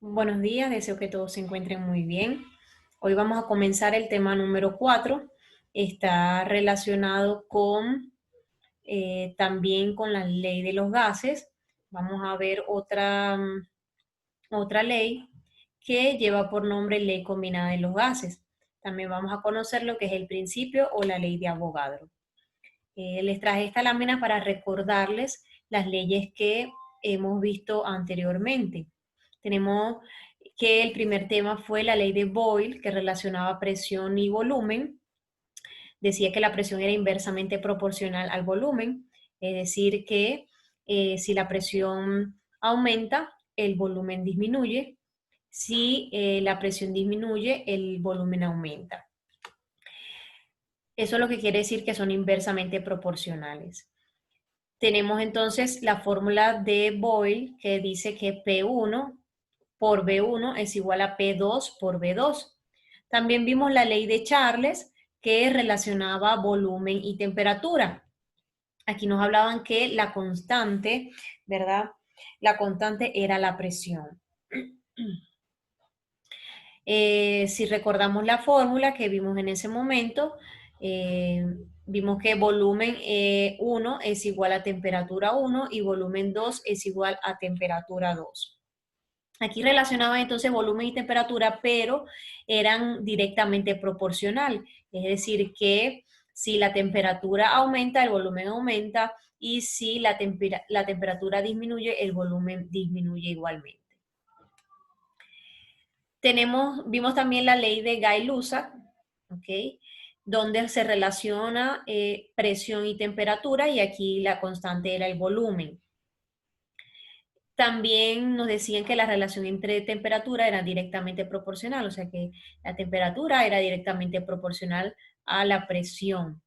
Buenos días, deseo que todos se encuentren muy bien. Hoy vamos a comenzar el tema número 4. Está relacionado con también con la ley de los gases. Vamos a ver otra ley que lleva por nombre ley combinada de los gases. También vamos a conocer lo que es el principio o la ley de Avogadro. Les traje esta lámina para recordarles las leyes que hemos visto anteriormente. Tenemos que el primer tema fue la ley de Boyle, que relacionaba presión y volumen. Decía que la presión era inversamente proporcional al volumen, es decir, que si la presión aumenta, el volumen disminuye. Si la presión disminuye, el volumen aumenta. Eso es lo que quiere decir que son inversamente proporcionales. Tenemos entonces la fórmula de Boyle que dice que P1 por B1 es igual a P2 por B2. También vimos la ley de Charles que relacionaba volumen y temperatura. Aquí nos hablaban que la constante, ¿verdad? La constante era la presión. Si recordamos la fórmula que vimos en ese momento, eh, vimos que volumen 1 es igual a temperatura 1 y volumen 2 es igual a temperatura 2. Aquí relacionaban entonces volumen y temperatura, pero eran directamente proporcional. Es decir, que si la temperatura aumenta, el volumen aumenta, y si la temperatura disminuye, el volumen disminuye igualmente. Vimos también la ley de Gay-Lussac, ¿ok? Donde se relaciona presión y temperatura, y aquí la constante era el volumen. También nos decían que la relación entre temperatura era directamente proporcional, o sea que la temperatura era directamente proporcional a la presión.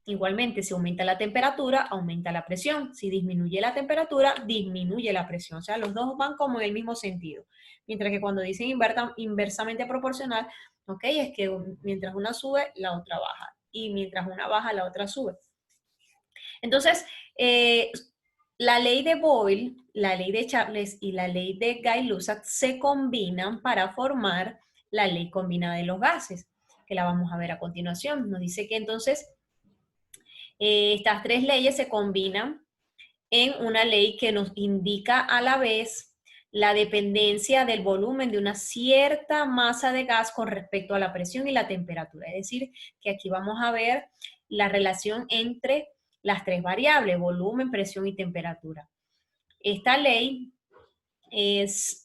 Igualmente, si aumenta la temperatura, aumenta la presión. Si disminuye la temperatura, disminuye la presión. O sea, los dos van como en el mismo sentido. Mientras que cuando dicen inversamente proporcional, ok, es que mientras una sube, la otra baja. Y mientras una baja, la otra sube. Entonces, la ley de Boyle, la ley de Charles y la ley de Gay-Lussac se combinan para formar la ley combinada de los gases, que la vamos a ver a continuación. Nos dice que entonces estas tres leyes se combinan en una ley que nos indica a la vez la dependencia del volumen de una cierta masa de gas con respecto a la presión y la temperatura. Es decir, que aquí vamos a ver la relación entre las tres variables, volumen, presión y temperatura. Esta ley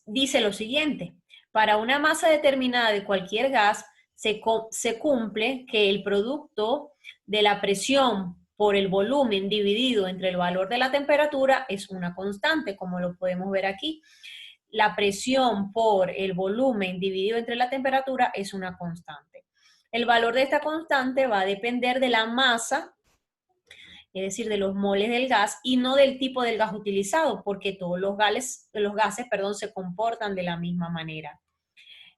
dice lo siguiente: para una masa determinada de cualquier gas, se cumple que el producto de la presión por el volumen dividido entre el valor de la temperatura es una constante, como lo podemos ver aquí. La presión por el volumen dividido entre la temperatura es una constante. El valor de esta constante va a depender de la masa, es decir, de los moles del gas, y no del tipo del gas utilizado, porque todos los gases se comportan de la misma manera.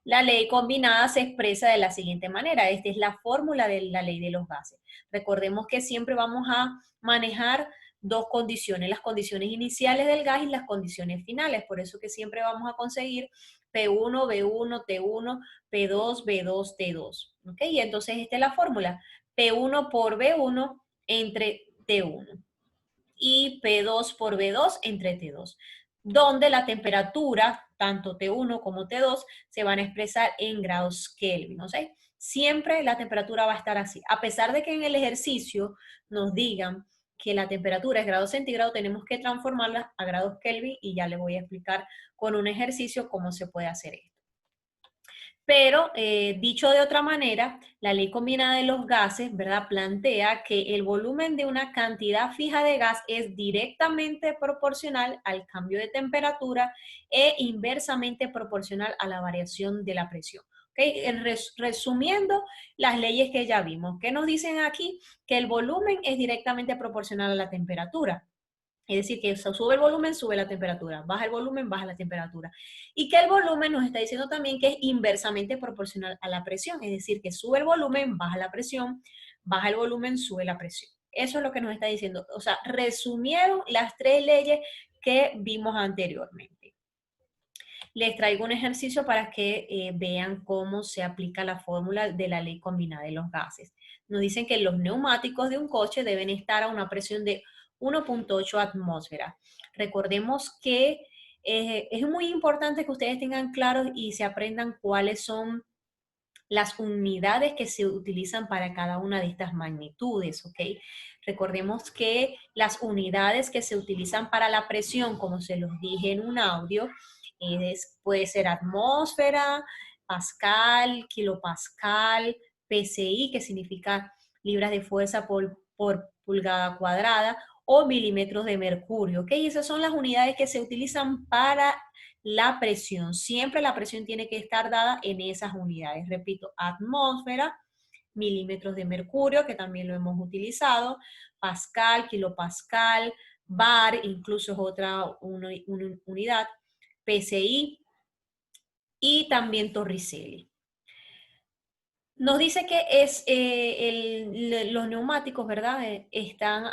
La ley combinada se expresa de la siguiente manera. Esta es la fórmula de la ley de los gases. Recordemos que siempre vamos a manejar dos condiciones, las condiciones iniciales del gas y las condiciones finales. Por eso que siempre vamos a conseguir P1, B1, T1, P2, B2, T2. ¿Ok? Y entonces esta es la fórmula. P1 por B1 entre T1 y P2 por B2 entre T2, donde la temperatura, tanto T1 como T2, se van a expresar en grados Kelvin, ¿no sé? Siempre la temperatura va a estar así. A pesar de que en el ejercicio nos digan que la temperatura es grado centígrado, tenemos que transformarla a grados Kelvin, y ya les voy a explicar con un ejercicio cómo se puede hacer esto. Pero, dicho de otra manera, la ley combinada de los gases, ¿verdad?, plantea que el volumen de una cantidad fija de gas es directamente proporcional al cambio de temperatura e inversamente proporcional a la variación de la presión. ¿Okay? Resumiendo las leyes que ya vimos, ¿qué nos dicen aquí? Que el volumen es directamente proporcional a la temperatura. Es decir, que sube el volumen, sube la temperatura, baja el volumen, baja la temperatura. Y que el volumen nos está diciendo también que es inversamente proporcional a la presión, es decir, que sube el volumen, baja la presión, baja el volumen, sube la presión. Eso es lo que nos está diciendo. O sea, resumieron las tres leyes que vimos anteriormente. les traigo un ejercicio para que vean cómo se aplica la fórmula de la ley combinada de los gases. Nos dicen que los neumáticos de un coche deben estar a una presión de 1.8 atmósferas. Recordemos que es muy importante que ustedes tengan claros y se aprendan cuáles son las unidades que se utilizan para cada una de estas magnitudes, ¿ok? Recordemos que las unidades que se utilizan para la presión, como se los dije en un audio, puede ser atmósfera, pascal, kilopascal, PSI, que significa libras de fuerza por pulgada cuadrada, o milímetros de mercurio, ¿ok? Esas son las unidades que se utilizan para la presión. Siempre la presión tiene que estar dada en esas unidades. Repito, atmósfera, milímetros de mercurio, que también lo hemos utilizado, pascal, kilopascal, bar, incluso es otra unidad, PSI y también torricelli. Nos dice que los neumáticos, ¿verdad? Están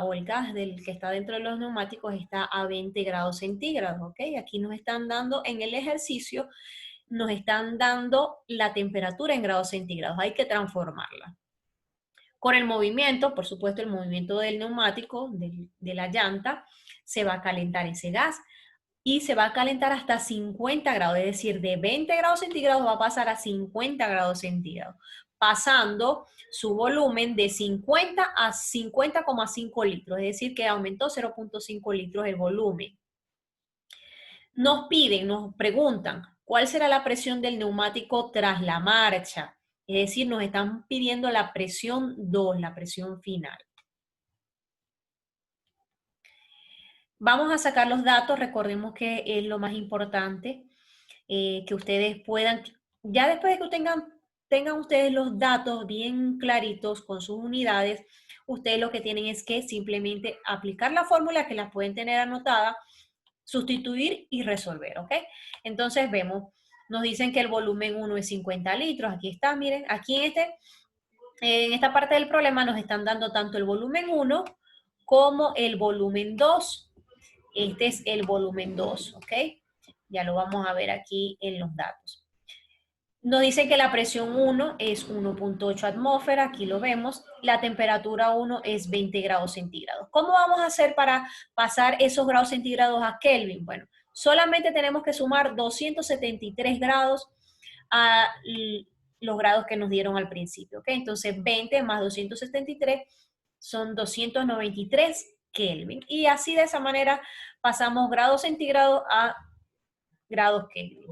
o el gas que está dentro de los neumáticos está a 20 grados centígrados, ¿ok? Aquí nos están dando en el ejercicio, nos están dando la temperatura en grados centígrados, hay que transformarla. Con el movimiento, por supuesto, el movimiento del neumático, de la llanta, se va a calentar ese gas y se va a calentar hasta 50 grados, es decir, de 20 grados centígrados va a pasar a 50 grados centígrados, pasando su volumen de 50 a 50,5 litros, es decir, que aumentó 0,5 litros el volumen. Nos preguntan, ¿cuál será la presión del neumático tras la marcha? Es decir, nos están pidiendo la presión 2, la presión final. Vamos a sacar los datos, recordemos que es lo más importante, que ustedes puedan, ya después de que tengan ustedes los datos bien claritos con sus unidades, ustedes lo que tienen es que simplemente aplicar la fórmula que la pueden tener anotada, sustituir y resolver, ¿ok? Entonces vemos, nos dicen que el volumen 1 es 50 litros, aquí está, miren, aquí en esta parte del problema nos están dando tanto el volumen 1 como el volumen 2. Este es el volumen 2, ¿ok? Ya lo vamos a ver aquí en los datos. Nos dice que la presión 1 es 1.8 atmósfera, aquí lo vemos. La temperatura 1 es 20 grados centígrados. ¿Cómo vamos a hacer para pasar esos grados centígrados a Kelvin? Bueno, solamente tenemos que sumar 273 grados a los grados que nos dieron al principio, ¿ok? Entonces 20 más 273 son 293 Kelvin. Y así de esa manera pasamos grados centígrados a grados Kelvin.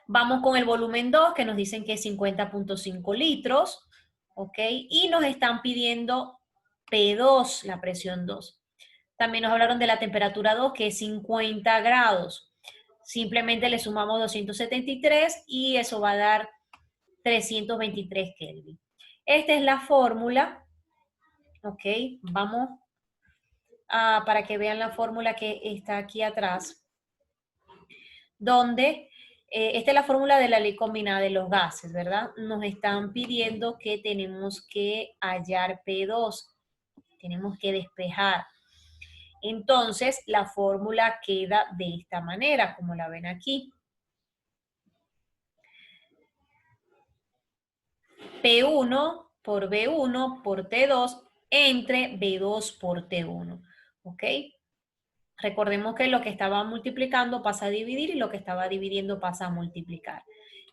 Vamos con el volumen 2, que nos dicen que es 50.5 litros, ¿ok? Y nos están pidiendo P2, la presión 2. También nos hablaron de la temperatura 2, que es 50 grados. Simplemente le sumamos 273 y eso va a dar 323 Kelvin. Esta es la fórmula, ¿ok? Vamos para que vean la fórmula que está aquí atrás, donde esta es la fórmula de la ley combinada de los gases, ¿verdad? Nos están pidiendo que tenemos que hallar P2, tenemos que despejar. Entonces, la fórmula queda de esta manera, como la ven aquí. P1 por B1 por T2 entre B2 por T1, ¿ok? Recordemos que lo que estaba multiplicando pasa a dividir y lo que estaba dividiendo pasa a multiplicar.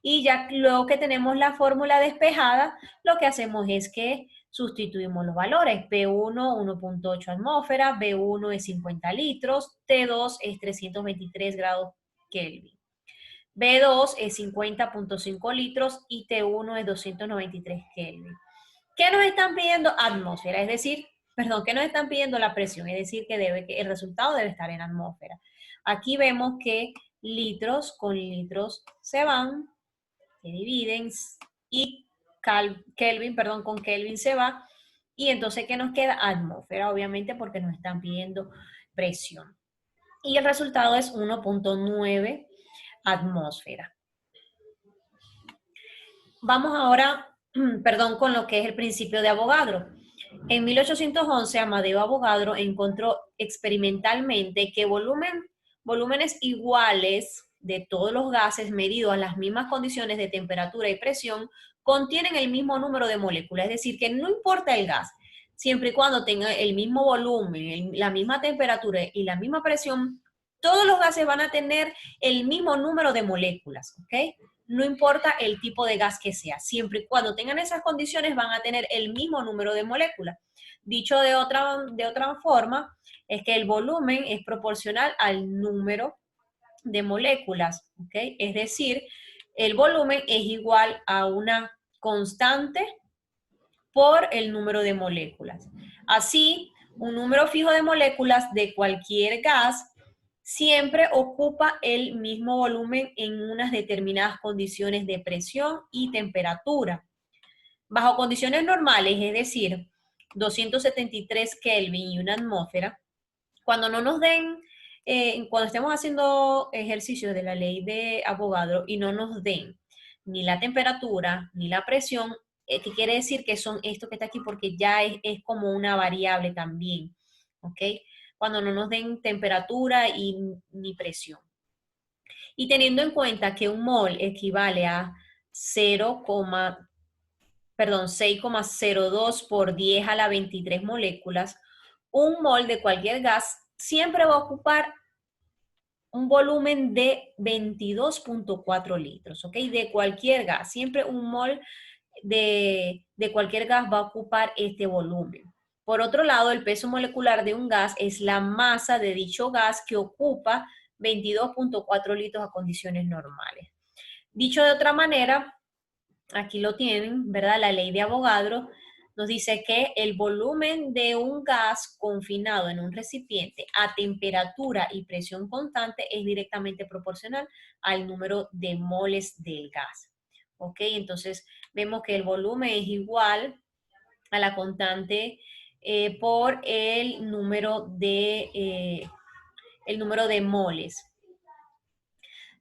Y ya luego que tenemos la fórmula despejada, lo que hacemos es que sustituimos los valores. P1, 1.8 atmósferas, B1 es 50 litros, T2 es 323 grados Kelvin. B2 es 50.5 litros y T1 es 293 Kelvin. ¿Qué nos están pidiendo? Atmósfera, es decir, perdón, ¿qué nos están pidiendo? La presión, es decir, que el resultado debe estar en atmósfera. Aquí vemos que litros con litros se van, se dividen, y Kelvin, perdón, con Kelvin se va, y entonces, ¿qué nos queda? Atmósfera, obviamente, porque nos están pidiendo presión. Y el resultado es 1.9 atmósfera. Vamos ahora, perdón, con lo que es el principio de Avogadro. En 1811, Amadeo Avogadro encontró experimentalmente que volúmenes iguales de todos los gases medidos a las mismas condiciones de temperatura y presión contienen el mismo número de moléculas. Es decir, que no importa el gas, siempre y cuando tenga el mismo volumen, la misma temperatura y la misma presión, todos los gases van a tener el mismo número de moléculas, ¿ok? No importa el tipo de gas que sea, siempre y cuando tengan esas condiciones van a tener el mismo número de moléculas. Dicho de otra forma, es que el volumen es proporcional al número de moléculas, ¿ok? Es decir, el volumen es igual a una constante por el número de moléculas. Así, un número fijo de moléculas de cualquier gas siempre ocupa el mismo volumen en unas determinadas condiciones de presión y temperatura. Bajo condiciones normales, es decir, 273 Kelvin y una atmósfera, cuando no nos den, cuando estemos haciendo ejercicios de la ley de Avogadro y no nos den ni la temperatura ni la presión, que quiere decir que son esto que está aquí porque ya es como una variable también, ¿ok? Cuando no nos den temperatura ni presión. Y teniendo en cuenta que un mol equivale a 6,02 por 10 a la 23 moléculas, un mol de cualquier gas siempre va a ocupar un volumen de 22.4 litros, ¿ok? De cualquier gas, siempre un mol de cualquier gas va a ocupar este volumen. Por otro lado, el peso molecular de un gas es la masa de dicho gas que ocupa 22.4 litros a condiciones normales. Dicho de otra manera, aquí lo tienen, ¿verdad? La ley de Avogadro nos dice que el volumen de un gas confinado en un recipiente a temperatura y presión constante es directamente proporcional al número de moles del gas. ¿Ok? Entonces, vemos que el volumen es igual a la constante por el número de moles.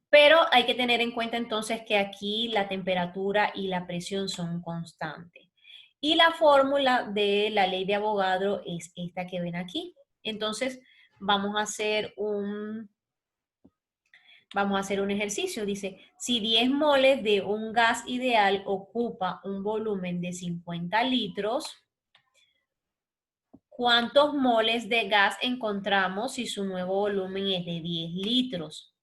Pero hay que tener en cuenta entonces que aquí la temperatura y la presión son constantes. Y la fórmula de la ley de Avogadro es esta que ven aquí. Entonces, vamos a hacer un ejercicio. Dice, si 10 moles de un gas ideal ocupa un volumen de 50 litros, ¿cuántos moles de gas encontramos si su nuevo volumen es de 10 litros?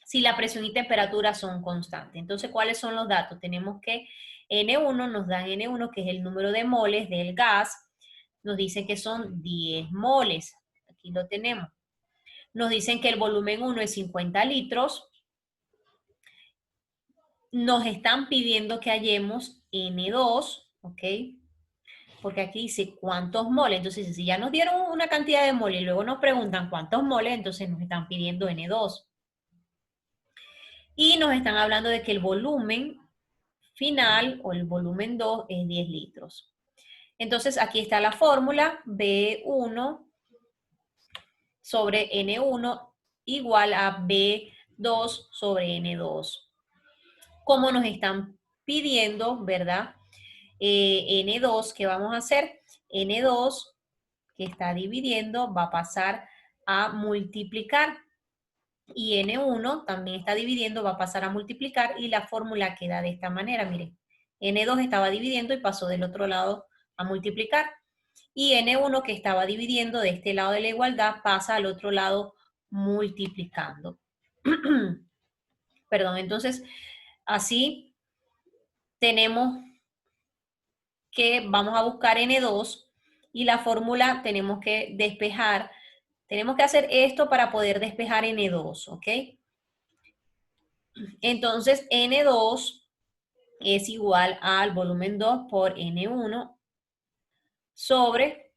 Si la presión y temperatura son constantes. Entonces, ¿cuáles son los datos? Tenemos que N1 nos dan N1, que es el número de moles del gas. Nos dice que son 10 moles. Aquí lo tenemos. Nos dicen que el volumen 1 es 50 litros. Nos están pidiendo que hallemos N2, ¿ok? Porque aquí dice cuántos moles. Entonces, si ya nos dieron una cantidad de moles y luego nos preguntan cuántos moles, entonces nos están pidiendo N2. Y nos están hablando de que el volumen final o el volumen 2 es 10 litros. Entonces aquí está la fórmula B1 sobre N1 igual a B2 sobre N2. Como nos están pidiendo, ¿verdad? N2, ¿qué vamos a hacer? N2 que está dividiendo va a pasar a multiplicar. Y N1 también está dividiendo, va a pasar a multiplicar y la fórmula queda de esta manera, miren. N2 estaba dividiendo y pasó del otro lado a multiplicar. Y N1 que estaba dividiendo de este lado de la igualdad pasa al otro lado multiplicando. Perdón, entonces así tenemos que vamos a buscar N2 y la fórmula tenemos que despejar. Tenemos que hacer esto para poder despejar N2, ¿ok? Entonces, N2 es igual al volumen 2 por N1 sobre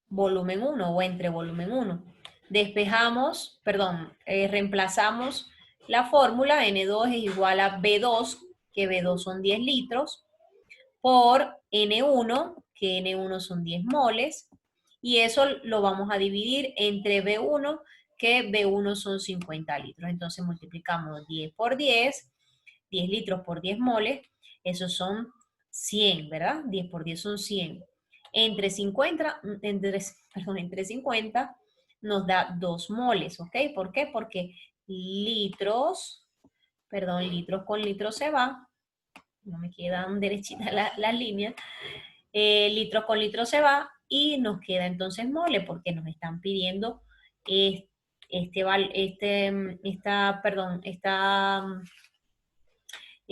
volumen 1 o entre volumen 1. Despejamos, perdón, reemplazamos la fórmula. N2 es igual a B2, que B2 son 10 litros, por N1, que N1 son 10 moles, y eso lo vamos a dividir entre B1, que B1 son 50 litros. Entonces multiplicamos 10 por 10 litros por 10 moles, esos son 100, ¿verdad? 10 por 10 son 100. Entre 50 nos da 2 moles, ¿ok? ¿Por qué? Porque litros, perdón, litros con litros se va, no me quedan derechitas las líneas, litros con litros se va y nos queda entonces mole porque nos están pidiendo esta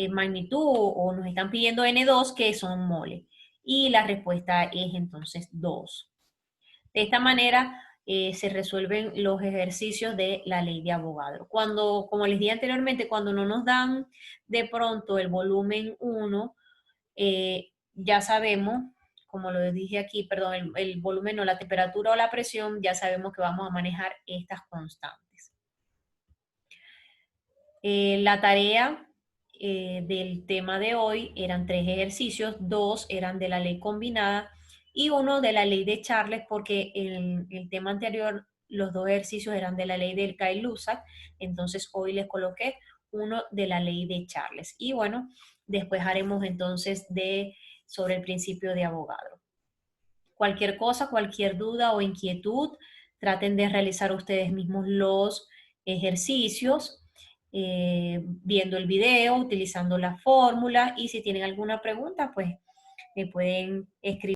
magnitud o nos están pidiendo N2 que son mole. Y la respuesta es entonces 2. De esta manera se resuelven los ejercicios de la ley de Avogadro. Cuando, como les dije anteriormente, cuando no nos dan de pronto el volumen 1, ya sabemos, como lo dije aquí, perdón, el volumen o la temperatura o la presión, ya sabemos que vamos a manejar estas constantes. La tarea del tema de hoy eran 3 ejercicios, 2 eran de la ley combinada y uno de la ley de Charles, porque en el tema anterior los 2 ejercicios eran de la ley del Gay-Lussac, entonces hoy les coloqué uno de la ley de Charles. Y bueno, después haremos entonces sobre el principio de Avogadro. Cualquier cosa, cualquier duda o inquietud, traten de realizar ustedes mismos los ejercicios, viendo el video, utilizando la fórmula y si tienen alguna pregunta, pues me pueden escribir.